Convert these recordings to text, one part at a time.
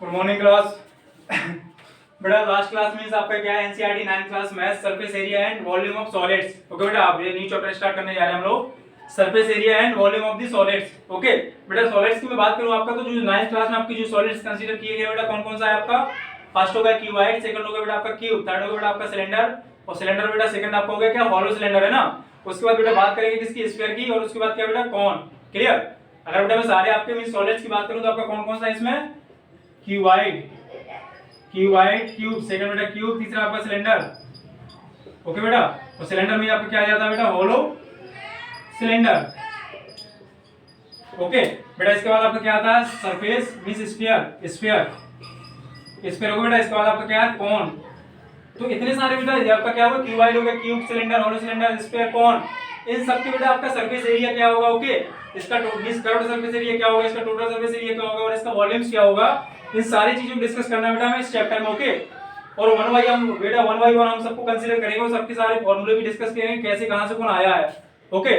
Good morning class. बेटा last class means आपका क्या है, NCERT 9th class math surface area and volume of solids. Okay बेटा, आप ये न्यू चैप्टर स्टार्ट करने जा रहे हैं हम लोग, surface area and volume of the solids. Okay बेटा, सॉलिड्स की मैं बात करूं आपका, तो जो 9th क्लास में आपकी जो सॉलिड्स कंसीडर किए गए बेटा कौन कौन सा है आपका। फर्स्ट होगा क्यूबॉइड, सेकंड होगा बेटा आपका क्यूब, थर्ड होगा बेटा आपका सिलेंडर, और सिलेंडर बेटा सेकंड आपका हो गया क्या, हॉलो सिलेंडर है ना। उसके बाद बेटा बात करेंगे किसकी, स्फीयर की, और उसके बाद क्या बेटा कौन। क्लियर। अगर बेटा मैं सारे आपके मींस सॉलिड्स की बात करूं तो आपका कौन कौन सा है इसमें, क्यूबॉइड, क्यूबॉइड क्यूब, सेकंड बेटा क्यूब, तीसरा आपका सिलेंडर। ओके बेटा, और सिलेंडर में आपका क्या आ जाता है बेटा, होलो सिलेंडर। ओके बेटा, इसके बाद आपका क्या आता है, surface means sphere, sphere sphere हो गया बेटा। इसके बाद आपका क्या है, कोन। तो इतने सारे बेटा ये आपका क्या होगा, क्यूबॉइड हो गया, cube, cylinder, hollow cylinder, sphere, cone, इन सब के बेटा आपका सरफेस एरिया क्या होगा। ओके, इसका मींस कर्व्ड सरफेस एरिया क्या होगा, इसका टोटल सरफेस एरिया क्या होगा, और इसका वॉल्यूम्स क्या होगा। इन सारी चीजों को डिस्कस करना है बेटा हमें इस चैप्टर में। ओके, और वन बाय वन हम सबको कंसीडर करेंगे और सबके सारे फॉर्मूले भी डिस्कस करेंगे, कैसे कहां से कौन आया है। ओके,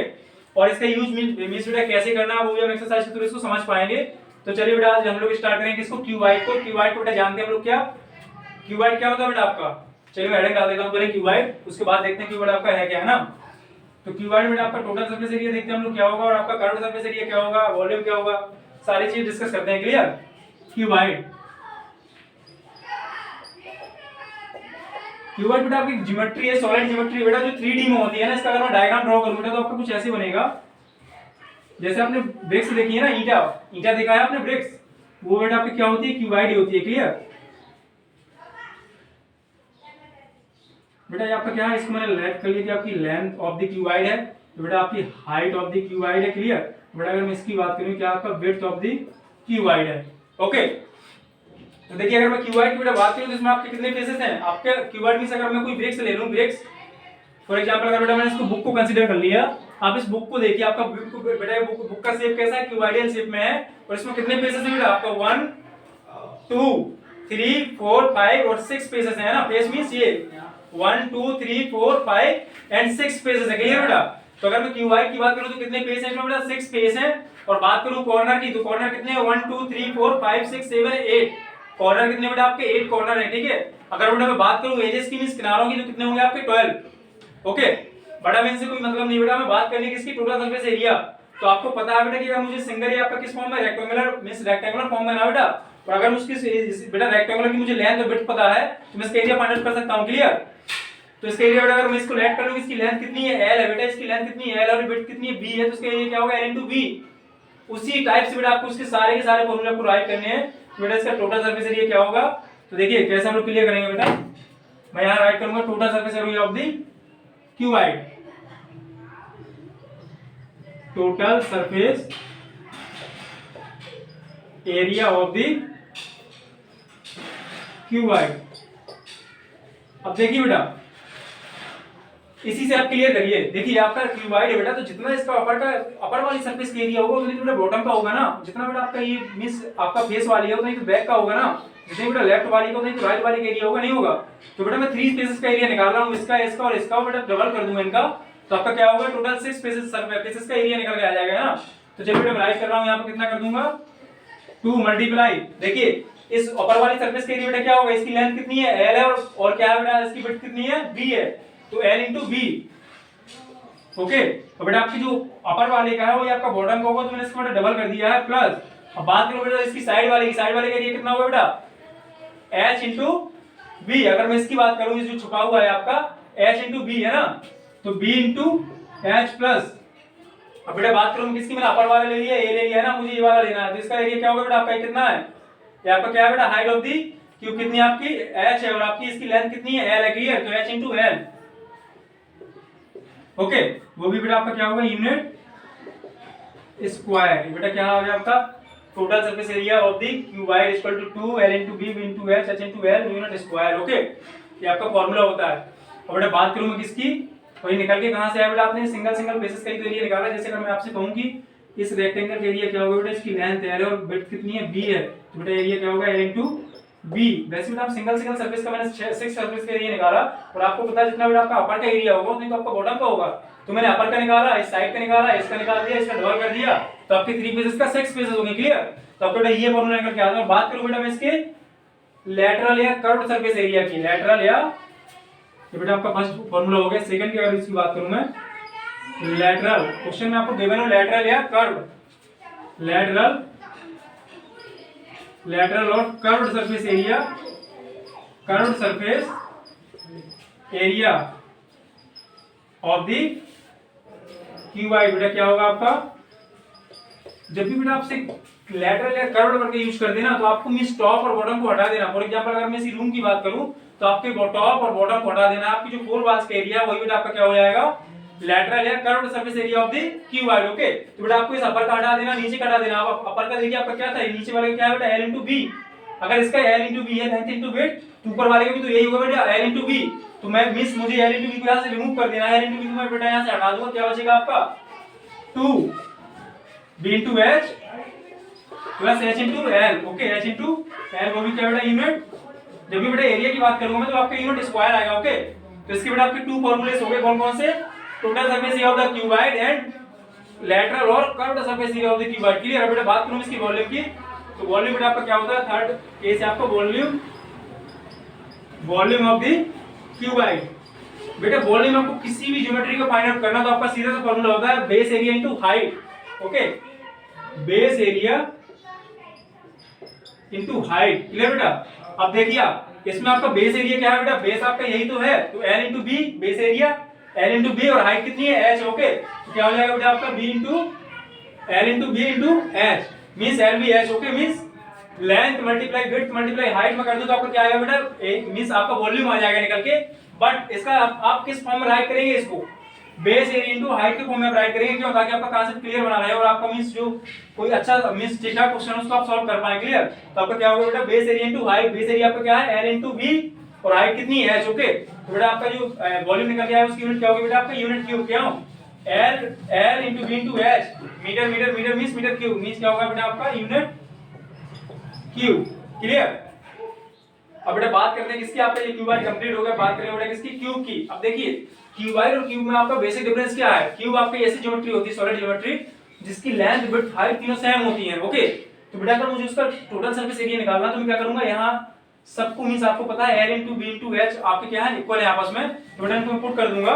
और इसका यूज मींस बेटा कैसे करना है वो भी हम एक्सरसाइज के थ्रू इसको समझ पाएंगे। तो चलिए बेटा आज हम लोग स्टार्ट करेंगे इसको, क्यूबॉइड को। क्यूबॉइड को बेटा जानते हैं हम लोग क्या, क्यूबॉइड क्या होता है बेटा आपका। चलिए मैं हेडिंग डाल देता हूं पहले क्यूबॉइड, उसके बाद देखते हैं क्यूबॉइड आपका है क्या, है ना। तो क्यूबॉइड बेटा आपका टोटल सरफेस एरिया देखते हैं हम लोग क्या होगा, और आपका कर्व्ड सरफेस एरिया क्या होगा, वॉल्यूम क्या होगा, सारी चीज डिस्कस करते हैं। क्लियर। क्यूबॉइड, क्यूबॉइड बेटा आपकी ज्योमेट्री है, सॉलिड ज्योमेट्री बेटा जो 3D में होती है ना। इसका अगर मैं डायग्राम ड्रॉ करूं बेटा तो आपका कुछ ऐसे बनेगा, जैसे आपने ब्रिक्स देखी है ना, ईंटा ईंटा देखा है आपने ब्रिक्स, वो बेटा आपकी क्या होती है, क्यूबॉइड ही होती है। क्लियर बेटा, ये आपका क्या है, इसको मैंने लेट कर लिया कि आपकी लेंथ ऑफ द क्यूबॉइड है, तो बेटा आपकी हाइट ऑफ द क्यूबॉइड है। क्लियर बेटा, अगर मैं इसकी बात करूं क्या आपका विड्थ ऑफ द क्यूबॉइड है। ओके, तो देखिए अगर मैं क्यूबॉइड की बेटा बात करूं तो इसमें आपके कितने फेसेस हैं आपके क्यूबॉइड में से। अगर मैं कोई ब्रिक्स ले लूं, ब्रिक्स फॉर एग्जांपल, अगर बेटा मैंने इसको बुक को कंसीडर कर लिया, आप इस बुक को देखिए, आपका बेटा बुक का शेप कैसा है, क्यूबॉइडियल शेप में है, और इसमें कितने फेसेस हैं बेटा आपका, 1 2 3 4 5 और 6 फेसेस है ना। फेस मींस ये 1 2 3 4 5 एंड 6 फेसेस है। क्लियर बेटा। तो अगर मैं क्यूबॉइड की बात करूं तो कितने फेस हैं इसमें बेटा, 6 फेस हैं। और बात करूं कॉर्नर की, तो कॉर्नर कितने हैं, 1 2 3 4 5 6 7 8 कॉर्नर कितने बेटा आपके, 8 कॉर्नर है। ठीक है। अगर बेटा मैं बात करूं एजेस की मींस किनारों की, तो कितने होंगे आपके, 12। ओके, बड़ा मीन से कोई मतलब नहीं बेटा, मैं बात करनी किसकी, टोटल सरफेस एरिया। तो आपको पता है बेटा कि अगर मुझे सिंगल या आपका किस फॉर्म में, रेक्टेंगुलर मींस रेक्टेंगुलर फॉर्म में ना बेटा, और अगर मुझे बेटा रेक्टेंगुलर की मुझे लेंथ और विड्थ पता है तो मैं इसका एरिया फाइंड आउट कर सकता हूं। क्लियर। तो इसका एरिया बेटा अगर मैं इसको लेट कर लूं, इसकी लेंथ कितनी है, l है बेटा, इसकी लेंथ कितनी है l, और विड्थ कितनी है b है, तो इसका एरिया क्या होगा, l into b। उसी टाइप से बेटा आपको उसके सारे के सारे फॉर्मूले आपको राइट करने हैं, तो बेटा इसका टोटल सरफेस एरिया क्या होगा। तो देखिए कैसे हम लोग क्लियर करेंगे बेटा, मैं यहां राइट करूंगा total surface area of the cuboid, total surface area of the cuboid. अब देखिए बेटा इसी से आप क्लियर करिए। देखिए आपका क्यूबॉइड है बेटा, तो जितना इसका अपर वाली सरफेस का एरिया होगा उतनी बेटा बॉटम का होगा ना। जितना बेटा आपका ये मींस आपका फेस वाली है उतना ही तो बैक का होगा ना। जितनी बेटा लेफ्ट वाली का उतना ही तो राइट वाली का एरिया होगा, नहीं होगा। तो बेटा मैं 3 फेसेस का एरिया निकाल रहा हूं, इसका इसका और इसका, बेटा डबल कर दूंगा इनका, तो आपका क्या होगा, टोटल 6 फेसेस का एरिया निकल के आ जाएगा ना। तो चलिए बेटा मैं राइट कर रहा हूं, यहां पे कितना कर दूंगा, 2 मल्टीप्लाई। देखिए इस अपर वाली सरफेस के एरिया बेटा क्या होगा, इसकी लेंथ कितनी है, l है, और क्या है बेटा, इसकी विड्थ कितनी है, b है, तो l into b। ओके, तो बेटा आपकी जो अपर वाले का है वो ये आपका बॉटम का होगा, तो मैंने इसको बेटा डबल कर दिया है प्लस। अब बात करो बेटा इसकी साइड वाले की, साइड वाले का एरिया कितना होगा बेटा, h into b। अगर मैं इसकी बात करूं, जो छुपा हुआ है आपका h into b है ना, तो b into h प्लस। अब बेटा बात करूं किसकी, मैंने अपर वाला ले लिया, a ले लिया है ना, मुझे ये वाला लेना है, तो इसका एरिया क्या होगा बेटा आपका, कितना है, ये आपका क्या है बेटा, हाइट ऑफ दी क्यूब कितनी है आपकी, h है, और आपकी इसकी लेंथ कितनी है, l है। क्लियर। तो h into l। ओके, वो भी बेटा आपका क्या होगा, यूनिट स्क्वायर। बेटा क्या आ गया आपका, total surface area of the cuboid equal to 2 l into b into h h into l unit square. Okay, ये आपका फार्मूला होता है। और बेटा बात करूं मैं किसकी, वही निकल के कहां से आया बेटा, आपने सिंगल सिंगल बेसिस का एरिया निकाला। जैसे अगर मैं आपसे कहूं कि इस रेक्टेंगल का एरिया क्या होगा बेटा, इसकी लेंथ l है और विड्थ कितनी है, b है, तो बेटा एरिया क्या होगा, l into b। वैसे बेटा आप सिंगल सिंगल सरफेस का मैंने 6 सरफेस का एरिया निकाला, और आपको पता है जितना बेटा आपका अपर का एरिया होगा उतना तो आपका बॉटम का होगा। तो मैंने अपर का निकाला, इस साइड का निकाला, इसका निकाल दिया, इसका डबल कर दिया, तो आपके 3 फेसेस का 6 फेसेस होंगे। क्लियर। तो आपको बेटा ये फॉर्मूला निकल के आता है। बात करूं बेटा मैं इसके लेटरल या कर्व्ड सरफेस एरिया की, लेटरल या, ये बेटा आपका फर्स्ट फॉर्मूला हो गया। सेकंड की अगर इसकी बात करूं मैं, लेटरल, क्वेश्चन में आपको गिवन हो लेटरल या कर्व्ड, लेटरल, लेटरल और curved surface area, curved surface area of the cuboid. बेटा क्या होगा आपका, जब भी बेटा आपसे लेटरल या कर्व्ड करके यूज कर देना तो आपको मींस टॉप और बॉटम को हटा देना। फॉर एग्जांपल अगर मैं इसी रूम की बात करूं तो आपके टॉप और बॉटम को हटा देना, आपकी जो फोर वॉल्स का एरिया वही बेटा आपका क्या हो जाएगा, लेटरल या curved surface area of the cuboid. Okay, तो बेटा आपको इस अपर का हटा देना, नीचे का हटा देना। अब अपर का देखिए आपका क्या था, नीचे वाले का क्या है बेटा L into B। अगर इसका L into B है लेंथ into width, तो ऊपर वाले का भी तो यही होगा बेटा L into B। तो मैं मींस मुझे L into B को यहां से रिमूव कर देना है, L into B को मैं बेटा यहां से हटा दूंगा, क्या बचेगा आपका 2 B into H plus H into L। Okay, H into L वो भी क्या बेटा यूनिट, जब भी बेटा एरिया की बात करूंगा मैं तो आपका यूनिट स्क्वायर आएगा। ओके, तो इसके बेटा आपके टू फॉर्मूलेस हो गए, कौन कौन से, total surface area of the cuboid and lateral और curved surface area of the cuboid. Clear है बेटा। बात करूं इसकी वॉल्यूम की, तो वॉल्यूम बेटा आपका क्या होता है, थर्ड केस है आपका volume, volume of the cuboid. बेटा वॉल्यूम आपको किसी भी ज्योमेट्री को फाइंड आउट करना तो आपका सीधा सा फॉर्मूला होता है base area into height. Okay, base area into height. Clear बेटा। अब देखिए आप इसमें आपका बेस एरिया क्या है बेटा, बेस आपका यही तो है, तो L into B base area, L into B और हाइट कितनी है H। ओके, तो क्या हो जाएगा बेटा आपका B into L into B into H means L भी H। Okay, means length multiply width multiply height में कर दो तो आपका क्या आएगा बेटा, मींस आपका वॉल्यूम आ जाएगा निकल के। बट इसका आप किस फॉर्म में राइट करेंगे, इसको बेस एरिया इनटू हाइट के फॉर्म में राइट करेंगे, क्यों, ताकि आपका कांसेप्ट क्लियर बना रहे और आपका मींस जो कोई अच्छा मींस ठीक ठाक क्वेश्चन उसको आप सॉल्व कर पाए। क्लियर। तो आपका क्या होगा बेटा, base area into height, base area आपका क्या है L into B और हाइट कितनी है H। ओके, तो बेटा आपका जो वॉल्यूम निकल के आया उसकी यूनिट क्या होगी बेटा, आपका यूनिट क्यूब, क्या L into B into H, meter meter meter means meter cube, means क्या होगा बेटा आपका यूनिट क्यूब। क्लियर। अब बेटा बात करते हैं किसकी, आपका ये क्यूबॉइड कंप्लीट हो गया। बात करें बेटा किसकी, क्यूब की। अब देखिए क्यूबॉइड और क्यूब में आपका बेसिक डिफरेंस क्या है, क्यूब आपकी ऐसी ज्योमेट्री होती है, सॉलिड ज्योमेट्री, जिसकी लेंथ विड्थ हाइट तीनों सेम होती हैं। ओके, तो बेटा अगर मुझे उसका टोटल सरफेस एरिया निकालना तो मैं क्या करूंगा, यहाँ सबको मींस आपको पता है L into B into H आपके क्या है, इक्वल है आपस में, तो बेटा इनको मैं पुट कर दूंगा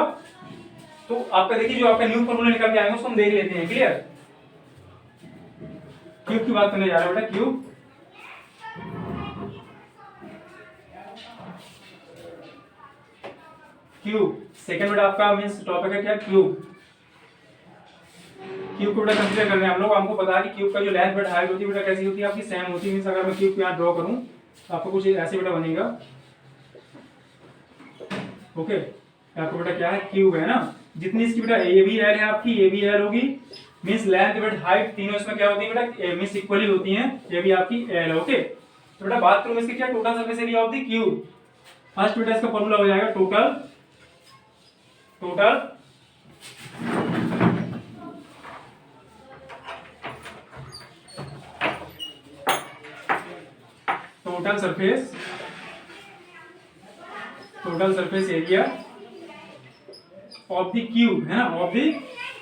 तो आपका देखिए जो आपका न्यू फॉर्मूला निकल के आएंगे उसको हम देख लेते हैं। क्लियर। क्यूब की बात करने जा रहा है बेटा, क्यूब, क्यूब सेकंड बेटा आपका मींस टॉपिक है क्या, क्यूब। क्यूब को बेटा कंसीडर कर रहे हैं हम लोग। हमको पता है कि क्यूब का जो लेंथ बेटा हाइट होती है बेटा कैसी होती है, आपकी सेम होती है। मींस अगर मैं क्यूब को यहाँ ड्रॉ करूं तो आपको कुछ ऐसे बेटा बनेगा। ओके, आपको बेटा क्या है, क्यूब है ना, जितनी इसकी बेटा ए बी एल है आपकी, ए बी एल होगी, मींस लेंथ विड्थ हाइट तीनों इसमें क्या होती है बेटा, मींस इक्वली होती हैं, ये भी आपकी एल है। ओके, तो बेटा बात करूं इसकी क्या, total surface area of the cube. First बेटा इसका फॉर्मूला हो जाएगा total, total total surface, total surface area of the cube है ना, ऑफ द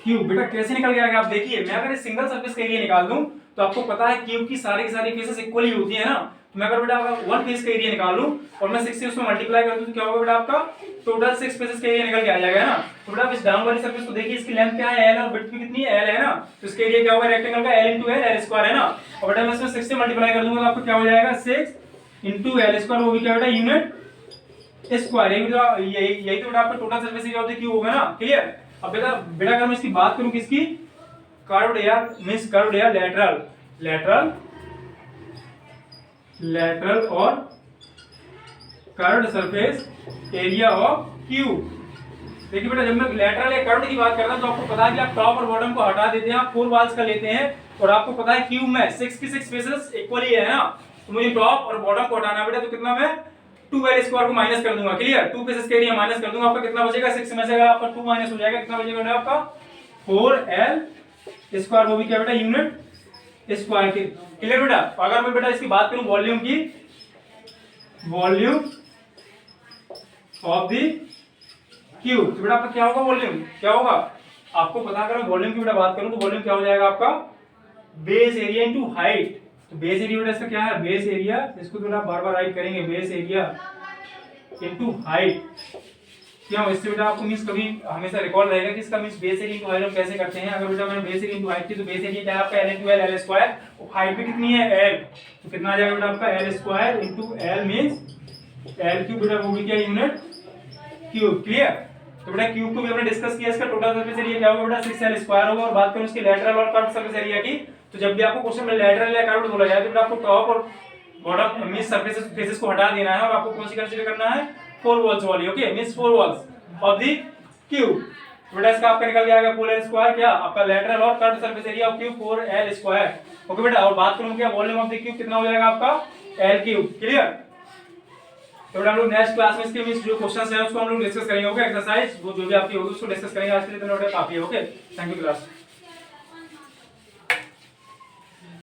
क्यूब। बेटा कैसे निकल के आएगा, आप देखिए मैं अगर सिंगल सरफेस का एरिया निकाल दूं तो आपको पता है क्यूब की सारी फेसेस इक्वली होती है ना, तो मैं अगर बेटा वन फेस का एरिया निकाल लूं और मैं 6 से उसमें मल्टीप्लाई कर दूं तो क्या होगा बेटा, आपका टोटल 6 फेसेस का एरिया निकल के आ जाएगा ना। तो बेटा इस डाउन वाली सरफेस को देखिए, इसकी लेंथ क्या है L और विड्थ भी कितनी है L है ना, तो इसका एरिया क्या होगा रेक्टेंगल का L into L, L square है ना। और बेटा मैं इसमें 6 से मल्टीप्लाई कर दूंगा तो आपको क्या हो जाएगा 6 into L स्क्वायर, वो भी क्या बेटा यूनिट स्क्वायर। यही तो बेटा आपका total surface area of the cube होगा ना। क्लियर। अब बेटा बेटा अगर मैं इसकी बात करूं किसकी, कर्व्ड या मींस कर्व्ड या लेटरल, लेटरल, लेटरल और curved surface area of cube. देखिए बेटा जब मैं लेटरल या कर्व्ड की बात कर रहा हूं तो आपको पता है कि आप टॉप और बॉटम को हटा देते हैं, आप फोर वॉल्स का लेते हैं, और आपको पता है क्यूब में 6 की 6 फेसेस इक्वली है ना, तो मुझे टॉप और बॉटम को हटाना बेटा, तो कितना मैं 2L स्क्वायर को माइनस कर दूंगा। क्लियर। 2 फेसेस के एरिया माइनस कर दूंगा, आपका कितना बचेगा, 6 में से अगर आपका 2 माइनस हो जाएगा कितना बचेगा बेटा आपका 4L स्क्वायर, वो भी क्या बेटा यूनिट स्क्वायर के। क्लियर बेटा। अगर मैं बेटा इसकी बात करूं वॉल्यूम की, वॉल्यूम ऑफ द क्यूब, तो बेटा आपका क्या होगा, वॉल्यूम क्या होगा आपको पता, अगर मैं वॉल्यूम की बेटा बात करूं तो वॉल्यूम क्या हो जाएगा आपका बेस एरिया इनटू हाइट। तो बेस एरिया बेटा इसका क्या है, बेस एरिया, इसको थोड़ा बार बार राइट करेंगे, बेस एरिया इनटू हाइट। क्यों, इससे बेटा आपको मींस कभी हमेशा रिकॉल रहेगा कि इसका means base area into height हम कैसे करते हैं। अगर बेटा मैंने बेस एरिया इनटू हाइट की तो बेस एरिया क्या है आपका l into l square, height भी कितनी है l, तो कितना आ जाएगा बेटा आपका l square into l means l cube, बेटा वो भी क्या यूनिट क्यूब। क्लियर। तो बेटा क्यूब को भी हमने डिस्कस किया, इसका टोटल सरफेस एरिया क्या होगा बेटा 6l स्क्वायर होगा। और बात करें उसकी लेटरल और कर्व सरफेस एरिया की, तो जब भी आपको क्वेश्चन में लेटरल या कर्व बोला जाए तो बेटा आपको टॉप और बॉटम मींस सरफेसेस फेसेस को हटा देना है और आपको कौन सी कंसीडर करना है, 4 वॉल्स वाली। Okay, means 4 walls of the cube. बेटा इसका आपका निकल के आएगा 4l स्क्वायर, क्या आपका लेटरल और curve surface area of cube 4l square. Okay बेटा, और बात करूं क्या वॉल्यूम ऑफ द क्यूब कितना हो जाएगा आपका l क्यूब। क्लियर। तो बेटा हम लोग नेक्स्ट क्लास में इसके मींस जो क्वेश्चंस है उसको हम लोग डिस्कस करेंगे। ओके, एक्सरसाइज वो जो भी आपकी होगी उसको डिस्कस करेंगे। आज के लिए तो बेटा काफी है। Okay, thank you class.